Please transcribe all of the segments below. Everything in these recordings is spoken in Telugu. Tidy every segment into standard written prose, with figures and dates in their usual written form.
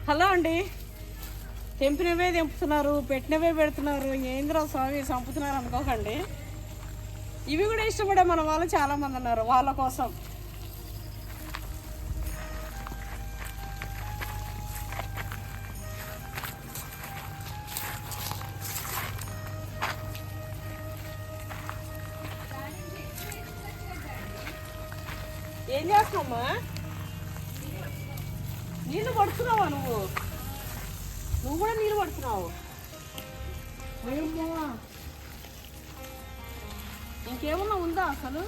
హలో అండి. తెంపినవే తెంపుతున్నారు, పెట్టినవే పెడుతున్నారు, ఏంద్రా స్వామి చంపుతున్నారు అనుకోకండి. ఇవి కూడా ఇష్టపడే మన వాళ్ళు చాలా మంది ఉన్నారు. వాళ్ళ కోసం ఏం చేస్తున్నామ్మా? నీళ్ళు పడుతున్నావా నువ్వు కూడా నీళ్ళు పడుతున్నావు? ఇంకేమన్నా ఉందా అసలు?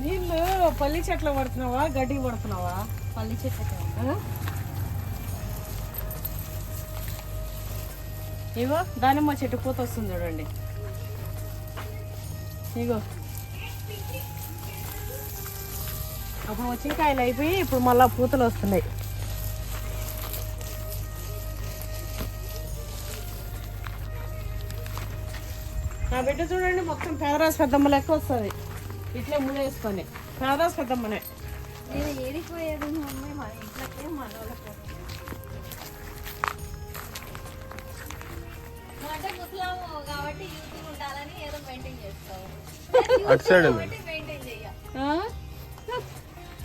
నీళ్ళు పల్లి చెట్లు పడుతున్నావా, గడ్డికి పడుతున్నావా? పల్లి చెట్లు. ఇగో దానిమ్మ చెట్టు పూత వస్తుంది చూడండి. ఇగో అప్పుడు వచ్చిన కాయలు అయిపోయి ఇప్పుడు మళ్ళా పూతలు వస్తున్నాయి. నా బిడ్డ చూడండి మొత్తం పేదరాశి పెద్దమ్మ లెక్క వస్తుంది. ఇట్లే ముందు వేసుకొని పేదరాశి పెద్దమ్మనే. నేను ఏడిపోయేది మమ్మీ, మన ఇంట్లోకే మనోళ్ళకి అంటే ముసలాము కాబట్టి యూత్ ఉండాలని ఏదో మెయింటైన్ చేస్తావు. మెయింటైన్ చెయ్య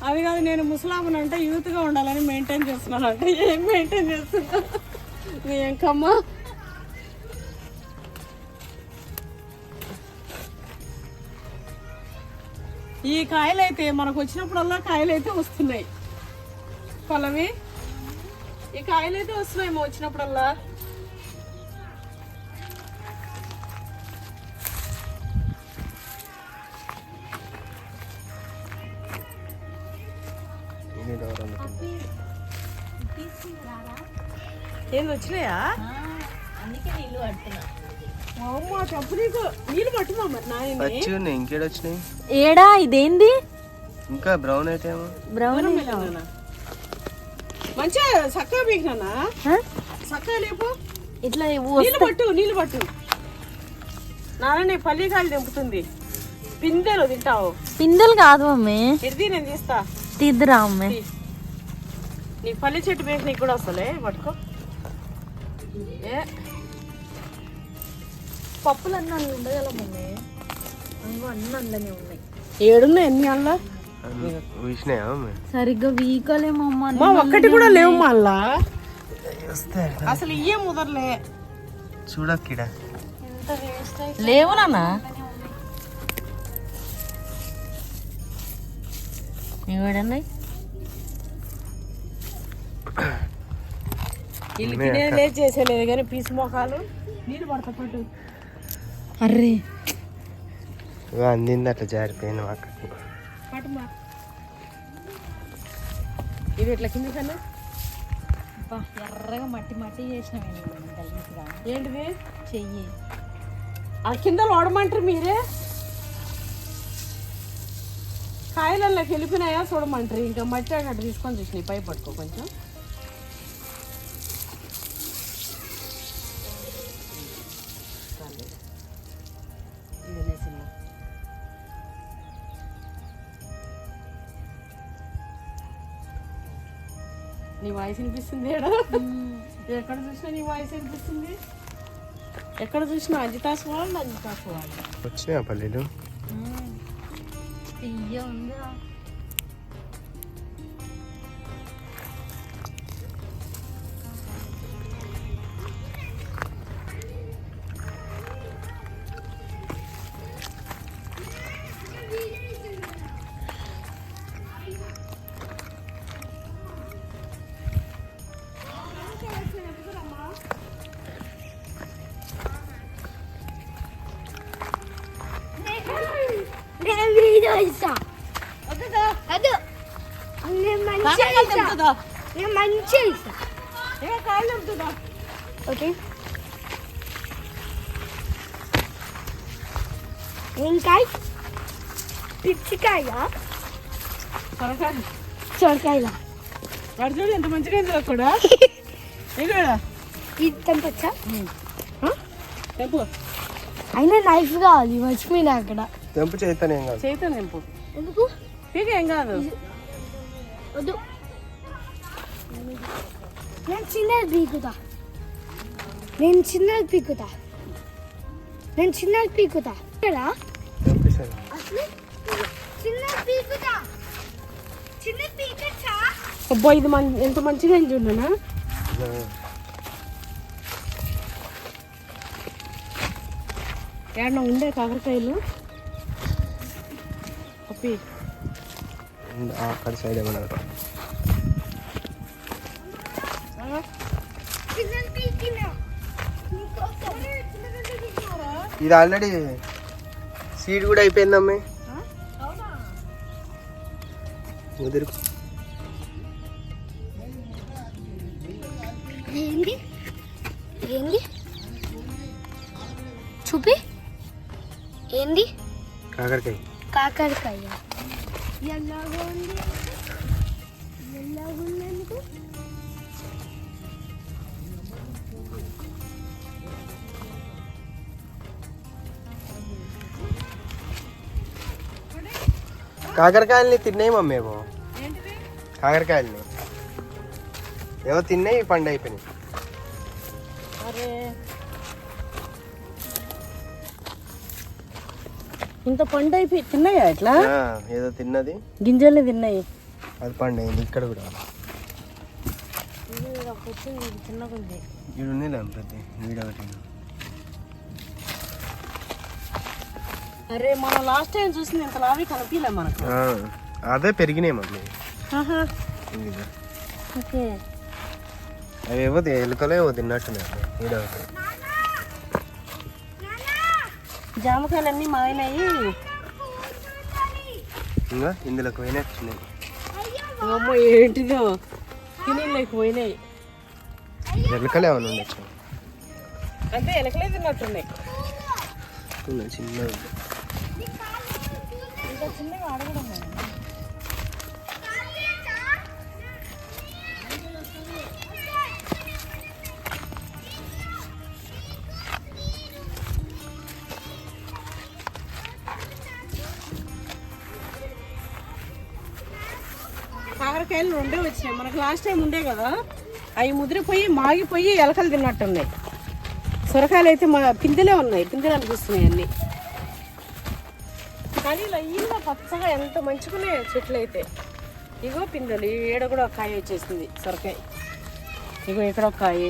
అది కాదు, నేను ముసలామును అంటే యూత్గా ఉండాలని మెయింటైన్ చేస్తున్నాను. అంటే ఏం మెయింటైన్ చేస్తున్నా నీ ఎంకమ్మా? ఈ కాయలు అయితే మనకు వచ్చినప్పుడల్లా కాయలు అయితే వస్తున్నాయి. పొలవి ఈ కాయలు అయితే వస్తున్నాయి వచ్చినప్పుడల్లా. ఏంది వచ్చినాయా? అందుకే నీళ్ళు పడుతున్నా. అమ్మా చెప్పు, నీకు నీళ్ళు పట్టుమా మరి నాయన. ఇంకేడొచ్చినాయి ఏడా? ఇదేంది ఇంకా బ్రౌన్ అయితే బ్రౌన్? మంచిగా చక్కగా పీకినా చక్కగా లేపు. ఇట్లా నీళ్ళు పట్టు నాన్న. పల్లికాయలు తెంపుతుంది. పిందెలు తింటావు? పిందెలు కాదు మమ్మీ, ఇది నేను తీస్తా. తీద్దురా మమ్మీ. నీ పల్లి చెట్టు పీకి నీకు కూడా వస్తలే, పట్టుకో. ఏ పప్పులు అన్నీ అందులో ఉండగల మమ్మీ, అన్నీ అందులోనే ఉన్నాయి. ఏడున్నాయి ఎన్ని అల్లా? సరిగ్గా వీకలేమమ్మా. ఒక్కటి కూడా లేవు మళ్ళా. అసలు ఇయ్యే ముదరలే. చూడక్కిడ లేవు నాన్న. ఇవిడండి వీళ్ళు తినేది లేదు, చేసేలేదు కానీ పీసు మొఖాలు. నీళ్ళు పడతా పట్టు. అర్రే అందింది అట్లా జారిపోయింది అక్కడికి. పట్టుమా. ఇది ఎట్లా కింది కన్నా ఎర్రగా మట్టి మట్టి చేసినాం. ఏంటిది? చెయ్యి ఆ కింద లోడమంటారు మీరే. కాయలల్లోకి వెళ్ళిపోయినాయా చూడమంటారు. ఇంకా మట్టి అన్నట్టు తీసుకొని చూసినాయి. పై పట్టుకో కొంచెం. నీ వాయిస్ వినిపిస్తుంది. ఎక్కడ చూసినా నీ వాయిస్ వినిపిస్తుంది. ఎక్కడ చూసినా అజితాస్ వాళ్ళు వచ్చినాయి ఆ పల్లీలు. ఉందా? మంచిగా ఏ కాయలు తెంపుతుందా? ఓకే ఏం కాయ పిచ్చికాయ సొరకాయ. సొరకాయల వాడు చూడు ఎంత మంచిగా అయిందో కూడా. ఇక్కడ ఇది తెంపచ్చా తెంపు. అయినా నైఫ్ కావాలి మర్చిపోయినా అక్కడ తెంపు చేస్తాను ఏం కాదు. చేయితే తెంపు. ఎందుకు పీక ఏం కాదు. వద్దు నేను చిన్నది పీకుతా నేను చిన్నది పీకుతా ఇక్కడ తెంపేసాను. అసలు చిన్నది పీకుతా చిన్నది పీకచ్చా అబ్బా ఇది ఎంత మంచిగా అయింది చూడనా. ఏడన్నా ఉండే కాకరకాయలు అప్పి అక్కడ సైడ్ ఏమన్నా చిన్నది పీకినా ఇది ఆల్రెడీ సీడ్ కూడా అయిపోయింది అమ్మాయి. ముదిరి ఏంది ఏంది చూపి ఏంది కాకరకాయ. కాకరకాయ ఎలాగో ఉంది ఎలాగో ఉంది ఎందుకు కాకరకాయలని తిన్నాయి మమ్మీ ఏమో. కాకరకాయలని ఏవో తిన్నాయి పండు అయిపోయినాయి. అరే ఇంత పండు అయిపోయి తిన్నాయా ఇట్లా? ఏదో తిన్నది గింజలు తిన్నాయి. అది పండు అయింది. ఇక్కడ కూడా చిన్నగా ఉంది. వీడు ఉంది ప్రతి వీడియో ఒకటి. అరే మనం లాస్ట్ టైం చూసింది ఇంత లావి కనిపించలే మనకు. అదే పెరిగినాయి మమ్మీ. ఓకే అవి ఏవో ఎలుకలో ఏవో తిన్నట్టున్నాయి వీడియో ఒకటి. జామకాయలు అన్నీ మాగినాయి. ఇంకా ఇందులోకి పోయినట్టున్నాయి. అమ్మ ఏంటిదో తిని లేకపోయినాయి. ఎలుకలు ఏమైనా ఉండొచ్చు. అంటే ఎలకలే తిన్నట్టున్నాయి. చిన్నది ఇంకా చిన్నగా అడగడం. కాకరకాయలు రెండే వచ్చినాయి మనకు. లాస్ట్ టైం ఉండే కదా అవి ముదిరిపోయి మాగిపోయి ఎలకలు తిన్నట్టున్నాయి. సొరకాయలు అయితే మా పిందెలే ఉన్నాయి. పిందెలు అనిపిస్తున్నాయి అన్నీ. కానీ ఇలా ఈయన పచ్చగా ఎంత మంచుకున్నాయి చెట్లు అయితే. ఇగో పిందెలు ఈడ కూడా ఒక కాయ వచ్చేసింది సొరకాయ. ఇగో ఇక్కడ ఒక కాయ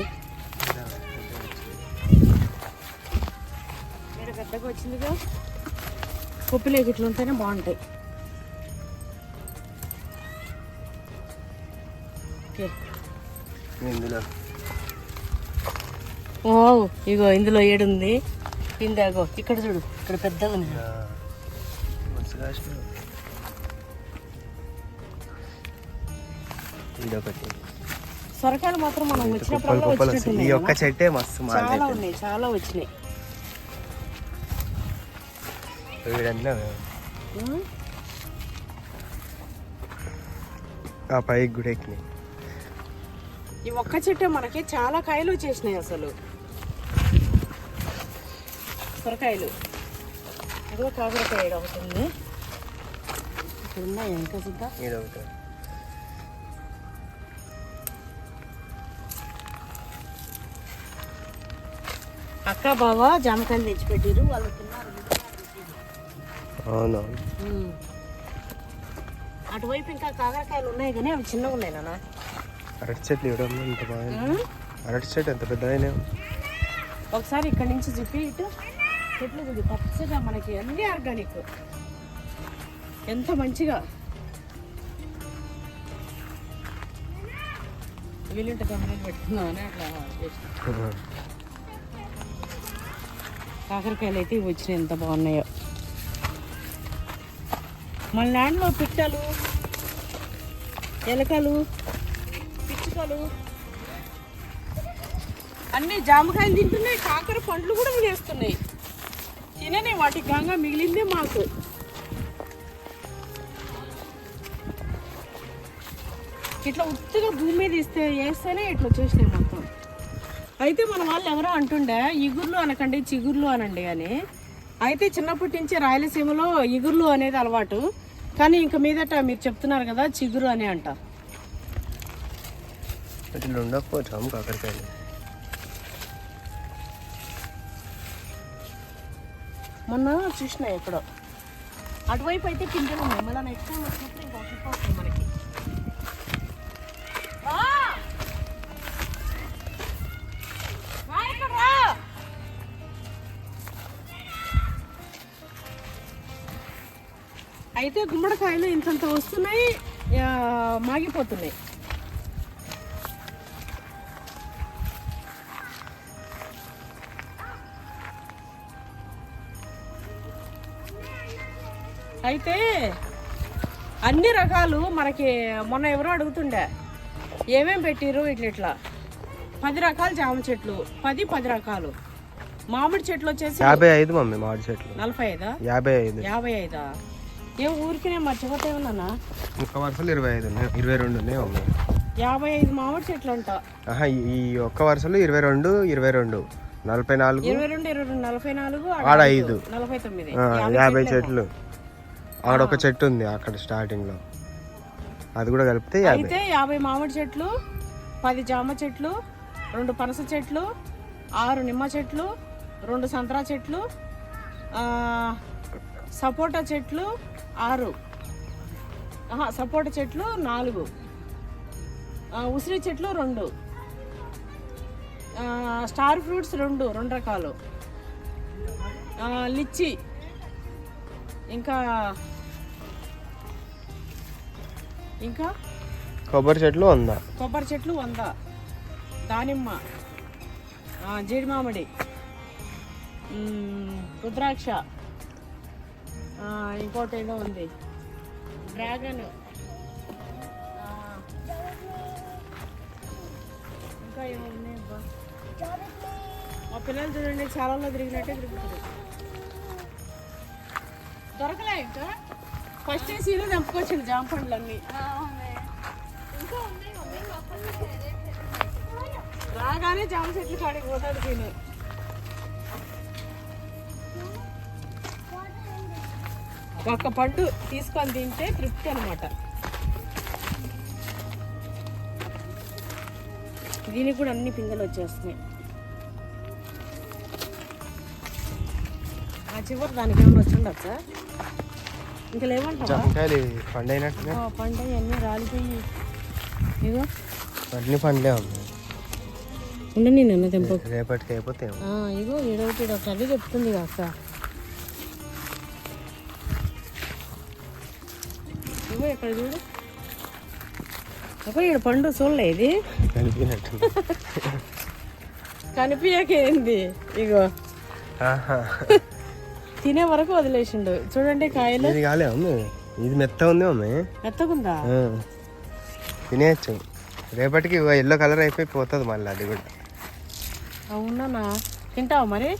ఈడ పెద్దగా వచ్చిందిగా. పప్పులేకి ఇట్లా ఉంటేనే బాగుంటాయి. ఓకే ఇందులో ఓ ఇగో ఇందులో ఏడుంది పిందాగో. ఇక్కడ చూడు ఇక్కడ పెద్దగా ఉంది. సొరకాయలు మాత్రం మనం వచ్చినప్పుడు ఈ ఒక్క చెట్టే మస్తు చాలా ఉన్నాయి. చాలా వచ్చినాయి. ఆ పైకి కూడా ఎక్కినాయి. ఈ ఒక్క చెట్టే మనకి చాలా కాయలు వచ్చేసినాయి అసలు సొరకాయలు. అదో కాకరకాయ ఒకటి ఉంది. ఇక్కడ ఉన్నాయి ఇంకా సిద్ధ. అక్క బావ జామకాయలు తెచ్చిపెట్టారు. వాళ్ళు తిన్నారు. అవునవును. అటువైపు ఇంకా కాకరకాయలు ఉన్నాయి కానీ అవి చిన్నగా ఉన్నాయి నాన్న. అరటి చెట్లు ఇవ్వడం ఎంత బాగా. అరటి చెట్టు ఎంత పెద్ద అయినా. ఒకసారి ఇక్కడ నుంచి చెప్పి ఇటు చెట్లు చూడు పచ్చగా మనకి అన్ని ఆర్గానిక్. ఎంత మంచిగా వీలుంటే గమనించి పెట్టుకుందాం అని అట్లా చేసిన. కాకరకాయలు అయితే ఇవి వచ్చినాయి. ఎంత బాగున్నాయో. మన ల్యాండ్లో పిట్టలు, ఎలకలు, పిచ్చుకలు అన్ని జామకాయలు తింటున్నాయి, కాకర పండ్లు కూడా తినేస్తున్నాయి. తిననే వాటికి గంగా మిగిలిందే మాకు. ఇట్లా ఉత్తుగా భూమి మీద వేస్తేనే ఇట్లా వచ్చేసినాయి మొత్తం. అయితే మన వాళ్ళు ఎవరో అంటుండే ఇగుర్లు అనకండి చిగుర్లు అనండి అని. అయితే చిన్నప్పటి నుంచి రాయలసీమలో ఇగుర్లు అనేది అలవాటు, కానీ ఇంక మీదట మీరు చెప్తున్నారు కదా చిగురు అని అంట. ఇట్లా ఉండకపోవచ్చు కాకరకాయలు. మొన్న చూసిన ఎక్కడో అటువైపు అయితే పిందెలు ఉన్నాయి, మళ్ళీ నెక్స్ట్ టైం వచ్చినప్పుడు ఇంకా ఒకటి వస్తాయి మనకి. అయితే గుమ్మడికాయలు ఇంతంత వస్తున్నాయి, మాగిపోతున్నాయి. అయితే అన్ని రకాలు మనకి మొన్న ఎవరో అడుగుతుండే ఏమేం పెట్టిరు ఇట్లా 10 రకాల జామ చెట్లు, 10 రకాలు మామిడి చెట్లు వచ్చేసి 55 మమ్మీ మామిడి చెట్లు. 45 55 ఏం ఊరికినే మర్చిపోతే ఉన్నా. ఒక్క వరుసలు 25 ఉన్నాయి, 22 ఉన్నాయి మమ్మీ. 55 మామిడి చెట్లు అంట. ఈ ఒక్క వరుసలు 22 44 22 44 ఆడ 5 49 50 చెట్లు. ఆడ ఒక చెట్టు ఉంది అక్కడ స్టార్టింగ్ లో, అది కూడా కలిపితే 50. అయితే 50 మామిడి చెట్లు, 10 జామ చెట్లు, 2 పనస చెట్లు, 6 నిమ్మ చెట్లు, 2 సంతరా చెట్లు, సపోటా చెట్లు 6, సపోటా చెట్లు 4, ఉసిరి చెట్లు 2, స్టార్ ఫ్రూట్స్ 2 రకాలు, లిచ్చి, ఇంకా కొబ్బరి చెట్లు 100, దానిమ్మ, జీడి మామిడి, రుద్రాక్ష, ఇంకోటి ఏదో ఉంది డ్రాగన్, ఇంకా ఏమో ఉన్నాయి. మా పిల్లలు చూడండి చాలాలో తిరిగినట్టే తిరుగుతుంది. దొరకలే ఇంకా ఫస్ట్ సీలో చంపుకొచ్చింది జామ పండ్లన్నీ. రాగానే జామ చెట్లు కాడికి పోతాడు తిను. ఒక్క పండు తీసుకొని తింటే తృప్తి అనమాట. దీనికి కూడా అన్ని పిందెలు వచ్చేస్తున్నాయి. ఆ చివరి దానికి ఏమైనా వచ్చిండొచ్చా? ఇంకా లేవంటా పండు అన్నీ రాలిపోయి. ఇగో అన్ని పండ్లే ఉంది. ఉండని నన్ను తెంపు రేపటికి అయిపోతే. ఇగో ఈడొకటి అదే చెప్తుంది అక్క. ఇగో ఇక్కడ చూడు అక్క, ఈడ పండు చూడలే ఇది కనిపించకేంది. ఇగో తినే వరకు వదిలేసిండు చూడండి కాయలు. ఇది కాలే మమ్మీ, ఇది మెత్త ఉంది మమ్మీ. మెత్తగుందా? తినేయచ్చు. రేపటికి ఎల్లో కలర్ అయిపోయి పోతుంది మళ్ళీ అది కూడా. అవునా? తింటావా మరి?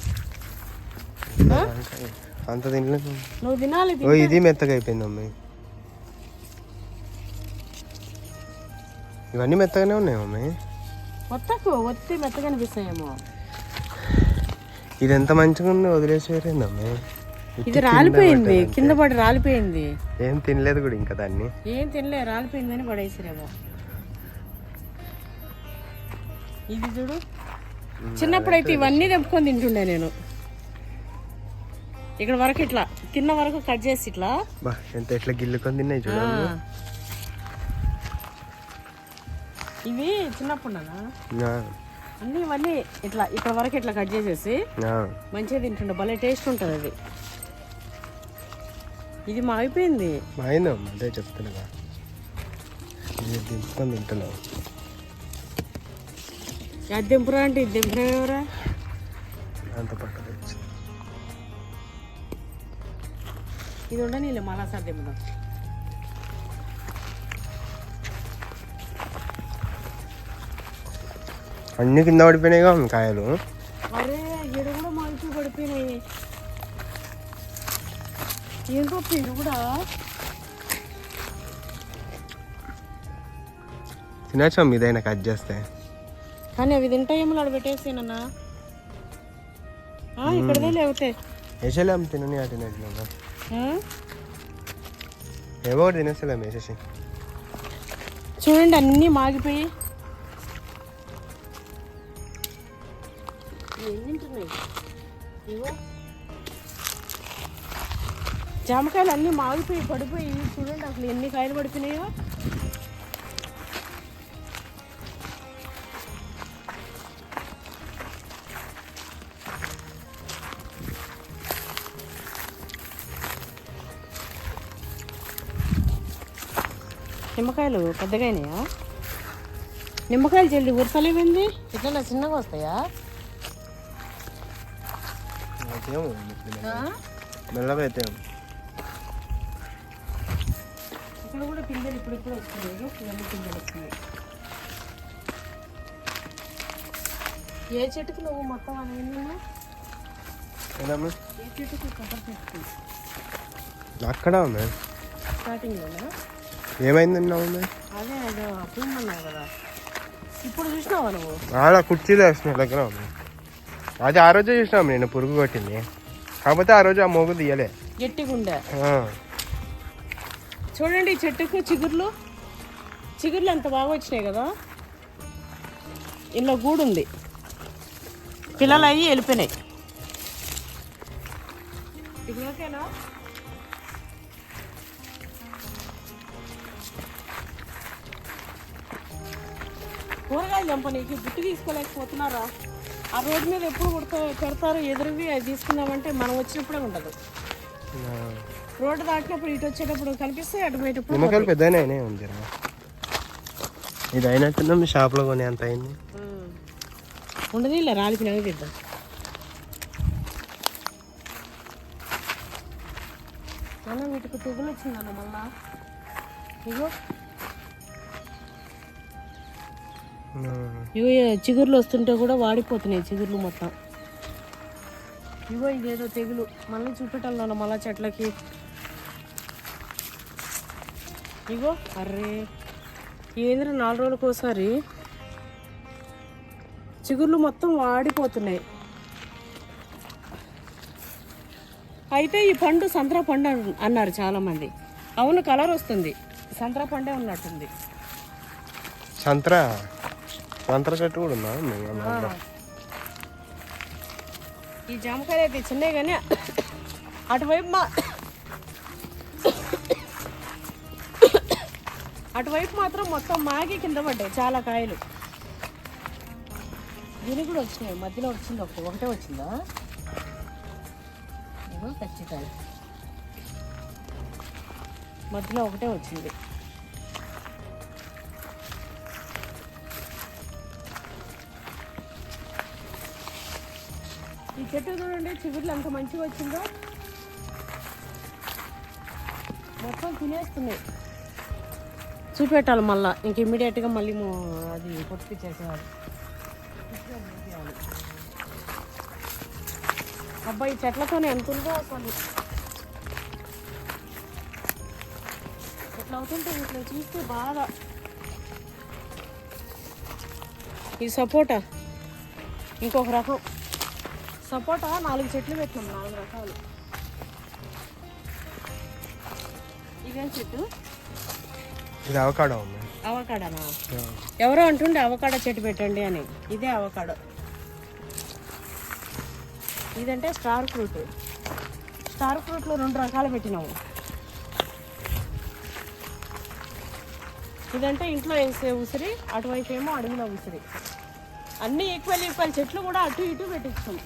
అంత తినలేదు. నువ్వు తినాలి. ఇది మెత్తగా అయిపోయింది మమ్మీ. ఇవన్నీ మెత్తగానే ఉన్నాయి మమ్మీ. ఒత్తి మెత్తగా అనిపిస్తాయేమో. ఇది ఎంత మంచిగా ఉంది, వదిలేసేరేందమ్మీ. ఇది రాలిపోయింది, కింద పడి రాలిపోయింది. ఏం తినలేదు కూడా ఇంకా దాన్ని. ఏం తినలే, రాలిపోయిందని పడేసిరేమో. ఇది చూడు, చిన్నప్పుడైతే ఇవన్నీ తెంపుకొని తింటుండే నేను. ఇక్కడ వరకు ఇట్లా తిన్న వరకు కట్ చేసి ఇట్లా ఎంత ఎట్లా గిల్లుకొని తిన్నాయి చూడండి. ఇవి చిన్నప్పుడు అన్ని ఇవన్నీ ఇట్లా ఇక్కడ వరకు ఇట్లా కట్ చేసేసి మంచిగా తింటుండే, భలే టేస్ట్ ఉంటుంది అది. ఇది మాగిపోయింది. మాయిందమ్మా, అదే చెప్తున్నా. ఇది దింపుకొని తింటున్నావు. అది దింపురా అంటే ఇది దింపురా ఎవరా అంత పక్కన ఇది ఉండనీలే, మళ్ళా సార్ దింపుదాం. అన్ని కింద పడిపోయినాయిగా కాయలు. అరే ఈడ కూడా మాలిపోయి పడిపోయినాయి. ఏం గొప్ప ఇది కూడా. తినచ్చా మీదైనా కట్ చేస్తే. కానీ అవి తింటాయేమో అక్కడ పెట్టేసానన్నా. ఇక్కడదే లేవుతే వేసేలేం తినని తినట్లేదు. ఏవో ఒకటి తినేస్తలేం వేసేసి. చూడండి అన్నీ మాగిపోయి ఏం తింటున్నాయి. ఇవో జామకాయలు అన్నీ మాగిపోయి పడిపోయి చూడండి అసలు ఎన్ని కాయలు పడిపోయినాయో. నిమ్మకాయలు పెద్దగా అయినాయా? నిమ్మకాయలు చెల్లి ఉరసలేవింది ఇట్లా చిన్నగా వస్తాయా? మెల్లగా అయితే ఇక్కడ కూడా పిందెలు ఇప్పుడు వస్తున్నాయి. ఇవన్నీ పిందెలు వస్తున్నాయి. ఏ చెట్టుకు నువ్వు మొత్తం అనేది ఏ చెట్టుకు కొబ్బరి చెట్టుకు అక్కడ ఉంది స్టార్టింగ్లోనా? ఏమైందన్నావు? అదే అదే అప్పుడున్నావు కదా. ఇప్పుడు చూసినావా నువ్వు? అలా కుర్చీలో వేసిన దగ్గర ఉంది. అది ఆ రోజే చూసినాం నేను పురుగు కొట్టింది. కాకపోతే ఆ రోజు ఆ మోగు తీయలే. గట్టిగా ఉండే. చూడండి ఈ చెట్టుకు చిగుర్లు ఎంత బాగా వచ్చినాయి కదా. ఇలా గూడుంది. పిల్లలు అయ్యి వెళ్ళిపోయినాయి. ఇప్పుడు ఓకేనా? కూరగాయలు చంపనీకి బుట్టి తీసుకోలేకపోతున్నారా? ఆ రోడ్డు మీద ఎప్పుడు పెడతారు ఎదురువి, అది తీసుకుందామంటే మనం వచ్చినప్పుడే ఉండదు. రోడ్డు దాటినప్పుడు ఇటు వచ్చేటప్పుడు కనిపిస్తే అటు పోయేటప్పుడు. నిమ్మకాయలు పెద్దనే ఉంది. ఇది అయినట్టుందా మీ షాప్లో కొని అంత అయింది. ఉండదు ఇలా రాలిపినవి తిద్దాం. అన్న వీటికి తెగులు వచ్చిందన్న మళ్ళా. ఇగో ఇగో చిగుర్లు వస్తుంటే కూడా వాడిపోతున్నాయి చిగుర్లు మొత్తం. ఇగో ఇదేదో తెగులు మళ్ళీ చూపెట్టాలన్న మళ్ళా చెట్లకి. ఇగో అర్రే ఏంద్ర 4 రోజులకు ఒకసారి చిగుర్లు మొత్తం వాడిపోతున్నాయి. అయితే ఈ పండు సంత్రా పండు అన్నారు చాలామంది. అవును, కలర్ వస్తుంది. సంత్రా పండే ఉన్నట్టుంది. సంత్రా చెట్టు కూడా ఉందా? ఈ జామకాయలు అయితే చిన్నవి కానీ అటువైపు మాత్రం మొత్తం మాగి కింద పడ్డాయి చాలా కాయలు. దీనికి కూడా వచ్చినాయి. మధ్యలో వచ్చింది ఒకటే వచ్చిందా? ఖచ్చితంగా మధ్యలో ఒకటే వచ్చింది. ఈ చెట్టు చూడండి చిగుర్లు ఎంత మంచిగా వచ్చిందో. మొత్తం తినేస్తున్నాయి. చూపెట్టాలి మళ్ళీ ఇంక ఇమ్మీడియట్గా మళ్ళీ అది పొట్టిచ్చేసేవాడు. అబ్బాయి చెట్లతోనే ఎంత ఉందో అసలు. ఇట్లా అవుతుంటే ఇట్లా చూస్తే బాగా. ఈ సపోటా ఇంకొక రకం. సపోటా 4 చెట్లు పెట్టినాం, 4 రకాలు. ఇదేం చెట్టు? ఇది అవకాడో ఉంది. అవకాడనా? ఎవరో అంటుండే అవకాడో చెట్టు పెట్టండి అని. ఇదే అవకాడో. ఇదంటే స్టార్ ఫ్రూట్. స్టార్ ఫ్రూట్లో 2 రకాలు పెట్టినాము. ఇదంటే ఇంట్లో వేసే ఉసిరి, అటువైపు ఏమో అడవిలో ఉసిరి. అన్నీ ఈక్వల్ చెట్లు కూడా అటు ఇటు పెట్టించాం.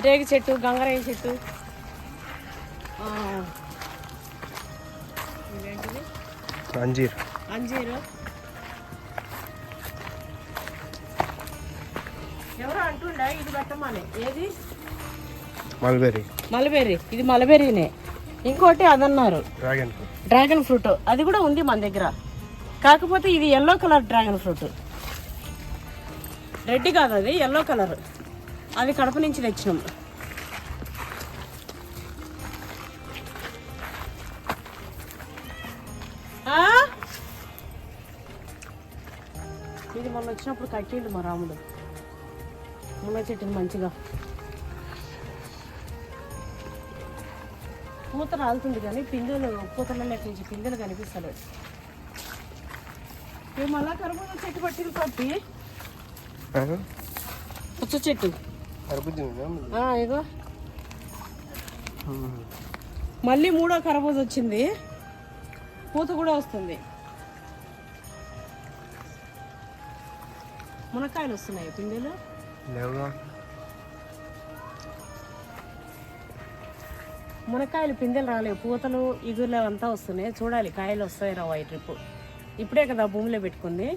రేగి చెట్టు, గంగరాయి చెట్టు, ఇవేంటిది అంజీరు. ఎవరో అంటుండే ఇది పెట్టమని. ఏది మల్బెర్రీ, మలబెర్రీ, ఇది మలబెర్రీనే. ఇంకోటి అదన్నారు డ్రాగన్ ఫ్రూట్. డ్రాగన్ ఫ్రూట్, అది కూడా ఉంది మన దగ్గర. కాకపోతే ఇది yellow colour dragon fruit, red కాదు, అది ఎల్లో కలర్. అది కడప నుంచి తెచ్చినాం. ఇది మొన్న వచ్చినప్పుడు కట్టిండు మా రాముడు మునగ చెట్టుని మంచిగా. పూత రాలుతుంది కానీ పిందెలు, పూతల లెక్క నుంచి పిందెలు కనిపిస్తలేదు. మేము మళ్ళా కర్బూజా చెట్టు పట్టింది పట్టి, పుచ్చ చెట్టు. ఇగో మళ్ళీ 3వ కర్బూజ వచ్చింది, పూత కూడా వస్తుంది. మునక్కాయలు వస్తున్నాయి, పిందెలు మునక్కాయలు పిందెలు రాలేవు, పూతలు ఇగుర్లు అంతా వస్తున్నాయి. చూడాలి కాయలు వస్తాయి రావు ఈ ట్రిప్. ఇప్పుడే కదా భూమిలో పెట్టుకుంది,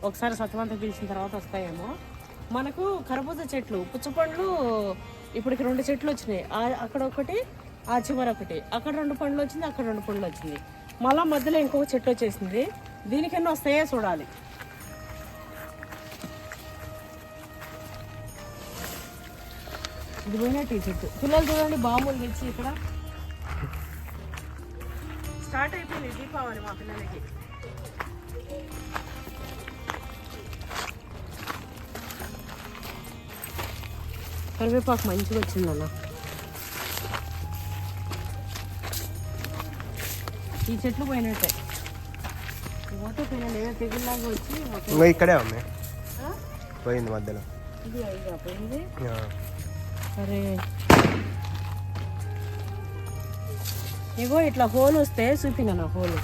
ఒకసారి సత్వంతా పిలిచిన తర్వాత వస్తాయేమో. మనకు కర్బూజా చెట్లు, పుచ్చపండ్లు ఇప్పటికి 2 చెట్లు వచ్చినాయి. అక్కడ ఒకటి, ఆ చివర ఒకటి. అక్కడ 2 పండ్లు వచ్చింది, అక్కడ 2 పండ్లు వచ్చింది. మళ్ళా మధ్యలో ఇంకొక చెట్టు వచ్చేసింది. దీనికి ఎన్ని వస్తాయో చూడాలి. ఇది పోయినట్టు ఈ చెట్టు. పిల్లలు చూడండి బాంబులు తెచ్చి ఇక్కడ. స్టార్ట్ అయిపోయింది దీపావళి మా పిల్లలకి. కరివేపాకు మంచిగా వచ్చిందన్న. ఈ చెట్లు పోయినట్టే, పోతే పిల్లలు ఏదో తెగుల్లాగా వచ్చి ఇక్కడే ఉంది, పోయింది మధ్యలో. ఇది అయిగా పోయింది. సరే ఇగో ఇట్లా హోల్ వస్తే చూపినా హోలు.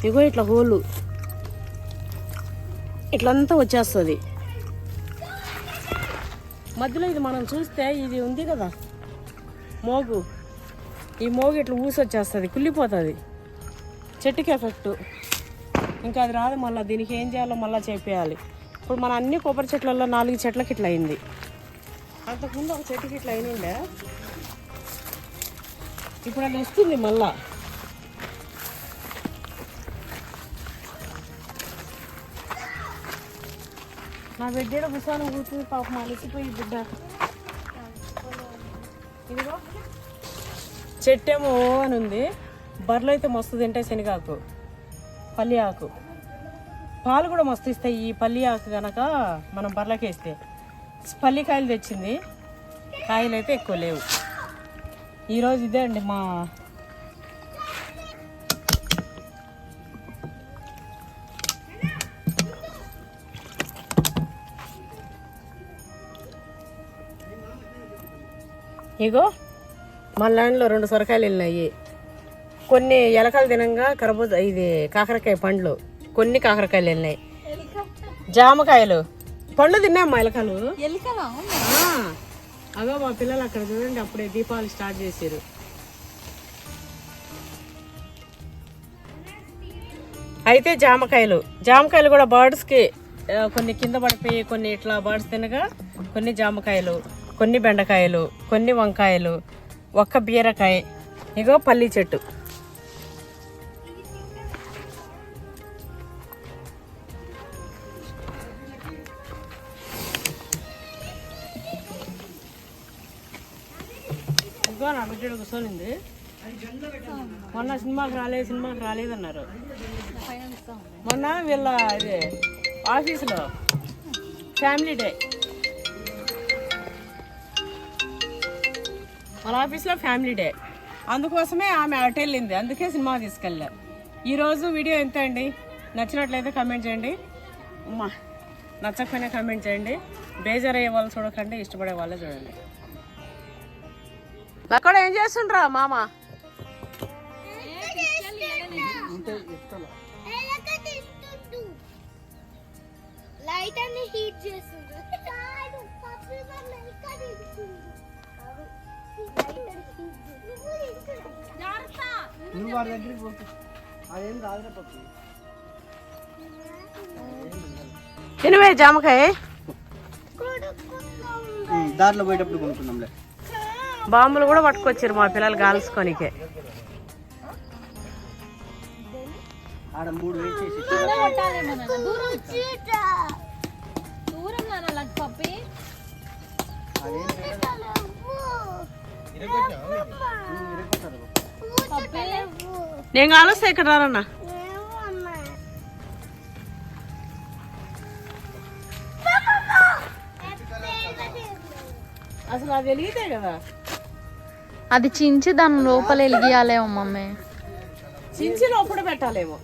ఇగో ఇట్లా హోలు ఇట్లంతా వచ్చేస్తుంది మధ్యలో. ఇది మనం చూస్తే ఇది ఉంది కదా మోగు, ఈ మోగు ఇట్లా ఊసి వచ్చేస్తుంది, కుళ్ళిపోతుంది. చెట్టుకి ఎఫెక్ట్. ఇంకా అది రాదు. మళ్ళీ దీనికి ఏం చేయాలో మళ్ళీ చెప్పేయాలి. ఇప్పుడు మన అన్ని కొబ్బరి చెట్లలో 4 చెట్లకి ఇట్లా అయింది. అంతకుముందు ఒక చెట్టుకి ఇట్లా అయినుండే, ఇప్పుడు అది వస్తుంది మళ్ళా. నా బిడ్డ గుసానం కూర్చుంది పాపం, అలసిపోయి బిడ్డ. ఇదిగో చెట్టేమో అని ఉంది. బర్రెలు అయితే మస్తు తింటాయి శనగాకు, పల్లి ఆకు. పాలు కూడా మస్తు ఇస్తాయి ఈ పల్లి ఆకు కనుక మనం బర్రెలకి వేస్తే. పల్లికాయలు తెచ్చింది, కాయలు అయితే ఎక్కువ లేవు. ఈరోజు ఇదే అండి మా ఇగో మా ల్యాండ్లో 2 సొరకాయలు వెళ్ళినాయి. కొన్ని ఎలకలు తినంగా కర్బూజా, ఇది కాకరకాయ పండ్లు, కొన్ని కాకరకాయలు వెళ్ళినాయి. జామకాయలు పండ్లు తిన్నాయమ్మా ఎలకలు. అగో మా పిల్లలు అక్కడ చూడండి, అప్పుడే దీపావళి స్టార్ట్ చేసారు. అయితే జామకాయలు కూడా బర్డ్స్కి కొన్ని కింద పడిపోయి, కొన్ని ఇట్లా బర్డ్స్ తినగా, కొన్ని జామకాయలు, కొన్ని బెండకాయలు, కొన్ని వంకాయలు, ఒక్క బీరకాయ. ఇగో పల్లి చెట్టు. ఇగో నా బిడ్డ కూర్చోనింది. మొన్న సినిమాకి రాలేదన్నారు. మొన్న వీళ్ళ ఇది ఆఫీసులో ఫ్యామిలీ డే, వాళ్ళ ఆఫీస్లో ఫ్యామిలీ డే, అందుకోసమే ఆమె అటు వెళ్ళింది. అందుకే సినిమా తీసుకెళ్ళారు. ఈరోజు వీడియో ఎంత అండి, నచ్చినట్లయితే కమెంట్ చేయండి, నచ్చకపోయినా కమెంట్ చేయండి. బేజారయ్యే వాళ్ళు చూడకండి, ఇష్టపడే వాళ్ళే చూడండి. అక్కడ ఏం చేస్తుండ్రా మామ? లైట్ అన్ని హీట్ చేస్తుంది. తినవే జామకాయ. దారిలో పోయేటప్పుడు కొనుక్కున్నాంలే. బాంబులు కూడా పట్టుకొచ్చారు మా పిల్లలు కాల్చుకోనికే. ఆడ 3 వేసేసి కొట్టాలేమో నాన్న. దూరం నాన్న లక్ పప్పి. పప్పి నేను కాలుస్తా ఇక్కడ రారన్నా. అసలు అది వెలిగితే కదా. అది చించి దాని లోపల వెలిగియాలేమో మమ్మీ. చించి లోపల పెట్టాలేమో.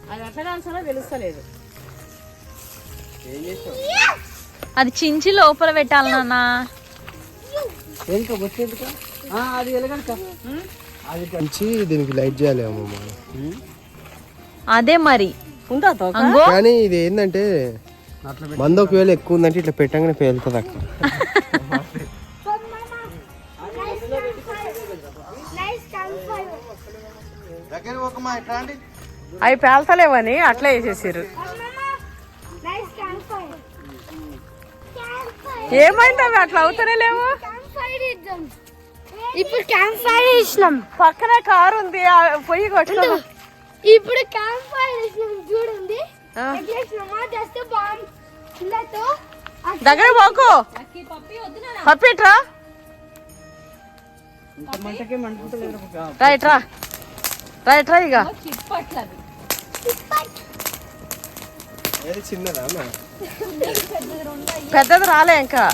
అది ఎట్లా కాల్చాలో తెలుస్తలేదు. అది చించి లోపల పెట్టాలి నాన్న. ఇంకా వచ్చేందుకు అది ఎలాగంట అది మంచి దీనికి లైట్ చేయాలి అమ్మమ్మ. అదే మరి ఉందా తోక? కానీ ఇది ఏంటంటే మంద ఒకవేళ ఎక్కువ ఉందంటే ఇట్లా పెట్టగానే పేలుతుంది అక్క. దగ్గర ఒకమా ఇట్లా అండి. అవి పేల్తలేవని అట్లా వేసేసారు. ఏమైంది అవి అట్లా అవుతానే లేవు. ఇప్పుడు క్యాంప్ ఫైర్ వేసినాం. పక్కనే కారు ఉంది, ఆ పొయ్యి కొట్టుకో. ఇప్పుడు క్యాంప్ ఫైర్ వేసినాం చూడండి. జస్ట్ బాంబ్ చిల్లతో దగ్గర పోకు పప్పిట్రా. రైట్ రా రైట్ రా. ఇక ఏది చిన్నదా అన్న? పెద్దది రాలే ఇంకా.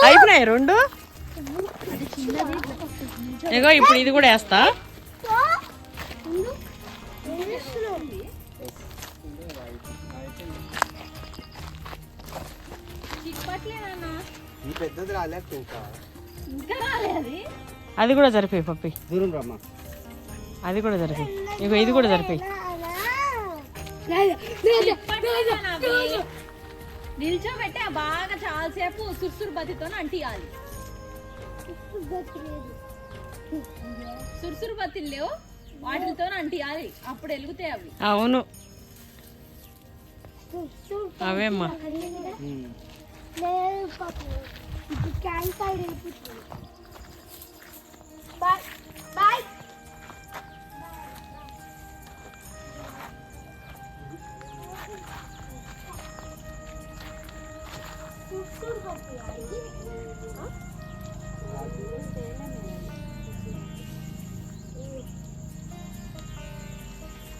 అయిపోయినాయి 2. ఇగో ఇప్పుడు ఇది కూడా వేస్తా. ఈ పెద్దది రాలే ఇంకా. అది కూడా జరిపోయి పప్పి. దూరం రమ్మా. అది కూడా జరిపోయి. ఇగో ఇది కూడా జరిపోయి. నిల్చోబెట్టి బాగా చాలాసేపు సుర్సురు బతితో అంటియాలి. సుర్సురు బతిలు లేవు, వాటితో అంటియాలి. అప్పుడు వెలుగుతాయి అవి. అవును అవేమ్మా. క్యాంప్ ఫైర్ అయిపోతుంది. Bye bye.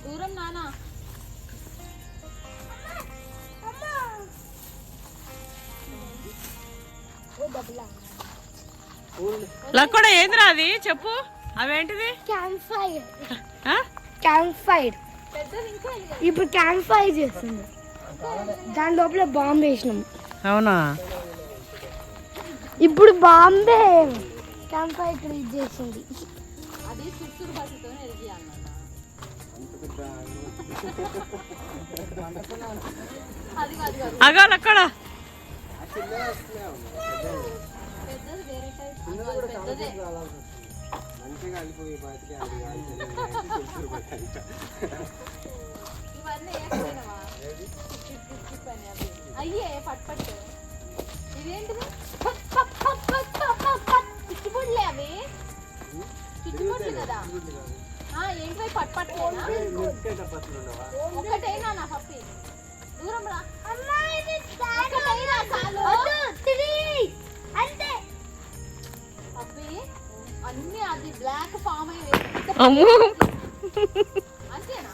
దూరం నానా. లక్కడా ఏందిరా అది చెప్పు. అవేంటిది? Camp fire. Camp fire. ఇప్పుడు క్యాంప్ ఫైర్ చేస్తుంది. దాని లోపల బాంబు వేసినాం. అవునా? ఇప్పుడు బాంబే క్యాంప్ ఫైర్ క్రియేట్ చేసింది. అది సుర్సురు బతితో ఎరిగియాలి. అగా లక్కడా పెద్దది వేరే టైప్. పెద్దదే మంచిగా అలిపోయి బతికి ఇవన్నీ వేసినవా? అయ్యే పట్టు. ఇదేంటిది? చిచ్చుబుడ్లే అవి. చిచ్చుబుడ్లు కదా. ఏంటి పట్టులేనా? ఒకటేనా నా పప్పి? దూరం రా. పప్పి అన్ని అది బ్లాక్ ఫామ్ అయ్యి అంతేనా?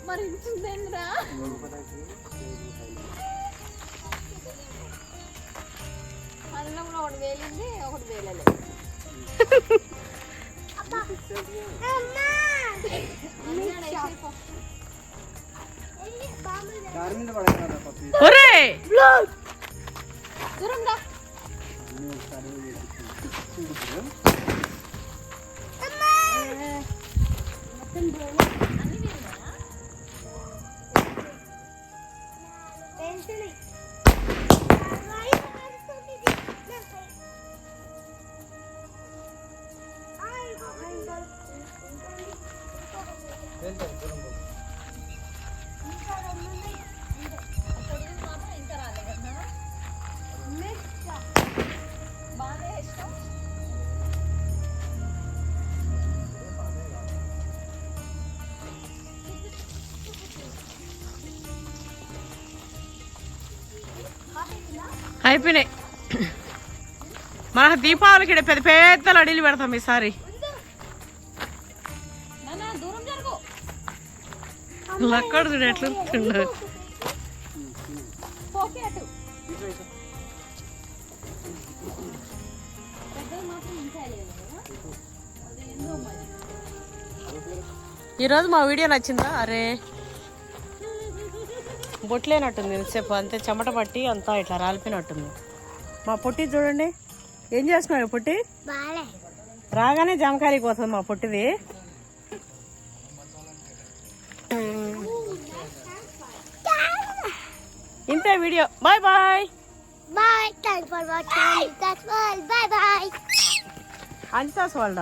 మరి ఇంచుందేంద్రా? అందులో కూడా ఒకటి వేలింది, ఒకటి వేలలే. దూరం రా. అయిపోయినాయి. మనకు దీపావళికి ఈడ పెద్ద పెద్ద లడీలు పెడతాం ఈసారి. దూరం జరుగు. లక్కడు చూడు ఎట్లా ఉంటుండో. పోకే అటు. పెద్దది మాత్రం ఇంకా లేదు కదా. అది ఏందో మరి. ఈరోజు మా వీడియో నచ్చిందా? అరే బొట్లేనట్టుంది ఇంతసేపు, అంతే చెమట పట్టి అంతా ఇట్లా రాలిపోయినట్టుంది. మా పొట్టి చూడండి ఏం చేస్తున్నావు పొట్టి. రాగానే జామకాయకి పోతుంది మా పొట్టిది. ఇంతే వీడియో. Bye bye. Bye. Thanks for watching. That's all. Bye bye. అంతా వాళ్ళ